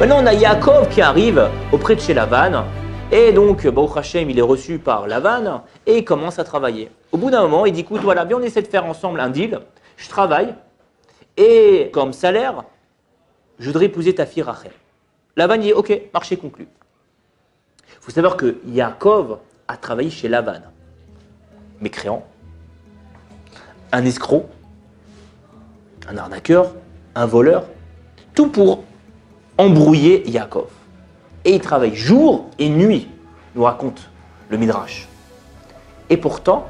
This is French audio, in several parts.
Maintenant, on a Yaakov qui arrive auprès de chez Lavan. Et donc, Baruch Hashem, il est reçu par Lavan et il commence à travailler. Au bout d'un moment, il dit, écoute, voilà, viens, on essaie de faire ensemble un deal. Je travaille et comme salaire, je voudrais épouser ta fille Rachel. Lavan dit, ok, marché conclu. Il faut savoir que Yaakov a travaillé chez Lavan. Mécréant, un escroc, un arnaqueur, un voleur, tout pour embrouiller Yaakov. Et il travaille jour et nuit, nous raconte le Midrash. Et pourtant,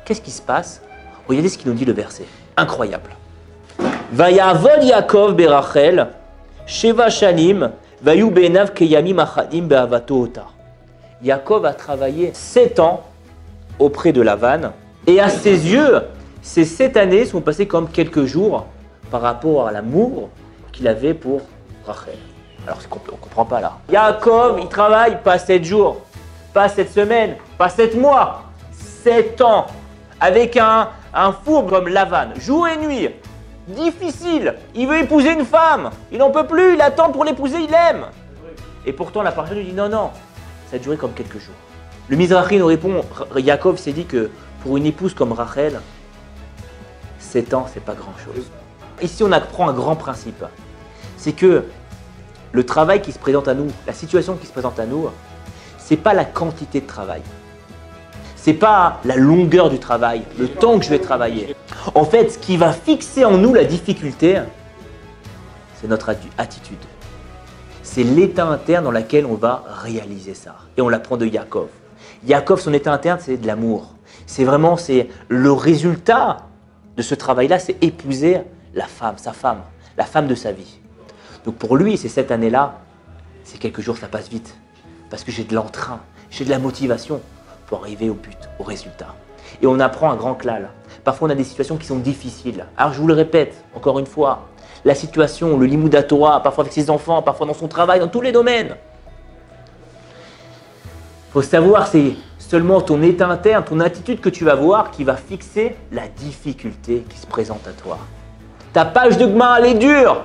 qu'est-ce qui se passe? Regardez ce qu'il nous dit le verset. Incroyable. Vayavol Yaakov berachel, sheva shanim, vayu benav keyamim achadim be'avato ota. Yaakov a travaillé 7 ans auprès de Lavan, et à ses yeux, ces 7 années sont passées comme quelques jours par rapport à l'amour qu'il avait pour Rachel. Alors on ne comprend pas là. Yaakov, il travaille pas 7 jours, pas 7 semaines, pas 7 mois, 7 ans, avec un fourbe comme Lavan, jour et nuit, difficile. Il veut épouser une femme, il n'en peut plus, il attend pour l'épouser, il aime. Et pourtant la parole lui dit non, ça a duré comme quelques jours. Le Mizrahi nous répond, Yaakov s'est dit que pour une épouse comme Rachel, 7 ans, c'est pas grand-chose. Ici, on apprend un grand principe. C'est que le travail qui se présente à nous, la situation qui se présente à nous, c'est pas la quantité de travail. C'est pas la longueur du travail, le temps que je vais travailler. En fait, ce qui va fixer en nous la difficulté, c'est notre attitude. C'est l'état interne dans lequel on va réaliser ça. Et on l'apprend de Yaakov. Yaakov, son état interne, c'est de l'amour. C'est le résultat de ce travail-là, c'est épouser la femme, sa femme, la femme de sa vie. Donc pour lui, c'est cette année-là, ces quelques jours, ça passe vite. Parce que j'ai de l'entrain, j'ai de la motivation pour arriver au but, au résultat. Et on apprend un grand klal. Parfois, on a des situations qui sont difficiles. Alors je vous le répète, encore une fois, la situation, le limud Torah, parfois avec ses enfants, parfois dans son travail, dans tous les domaines. Il faut savoir, c'est seulement ton état interne, ton attitude que tu vas voir qui va fixer la difficulté qui se présente à toi. Ta page de Gemara, elle est dure.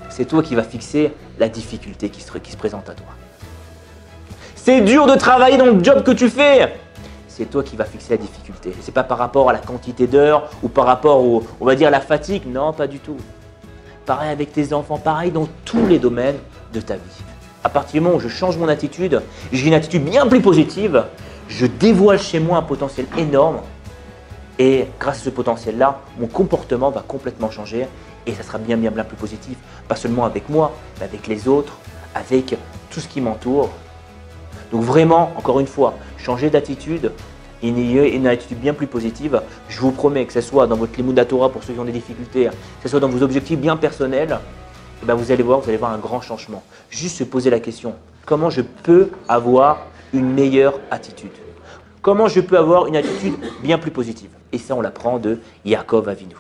C'est toi qui vas fixer la difficulté qui se présente à toi. C'est dur de travailler dans le job que tu fais. C'est toi qui vas fixer la difficulté. Ce n'est pas par rapport à la quantité d'heures ou par rapport on va dire, la fatigue. Non, pas du tout. Pareil avec tes enfants, pareil dans tous les domaines de ta vie. À partir du moment où je change mon attitude, j'ai une attitude bien plus positive, je dévoile chez moi un potentiel énorme et grâce à ce potentiel-là, mon comportement va complètement changer et ça sera bien plus positif. Pas seulement avec moi, mais avec les autres, avec tout ce qui m'entoure. Donc vraiment, encore une fois, changer d'attitude et ayez une attitude bien plus positive. Je vous promets que ce soit dans votre limud Torah pour ceux qui ont des difficultés, que ce soit dans vos objectifs bien personnels, et ben vous allez voir un grand changement. Juste se poser la question, comment je peux avoir une meilleure attitude? Comment je peux avoir une attitude bien plus positive? Et ça, on l'apprend de Yaakov Avinu.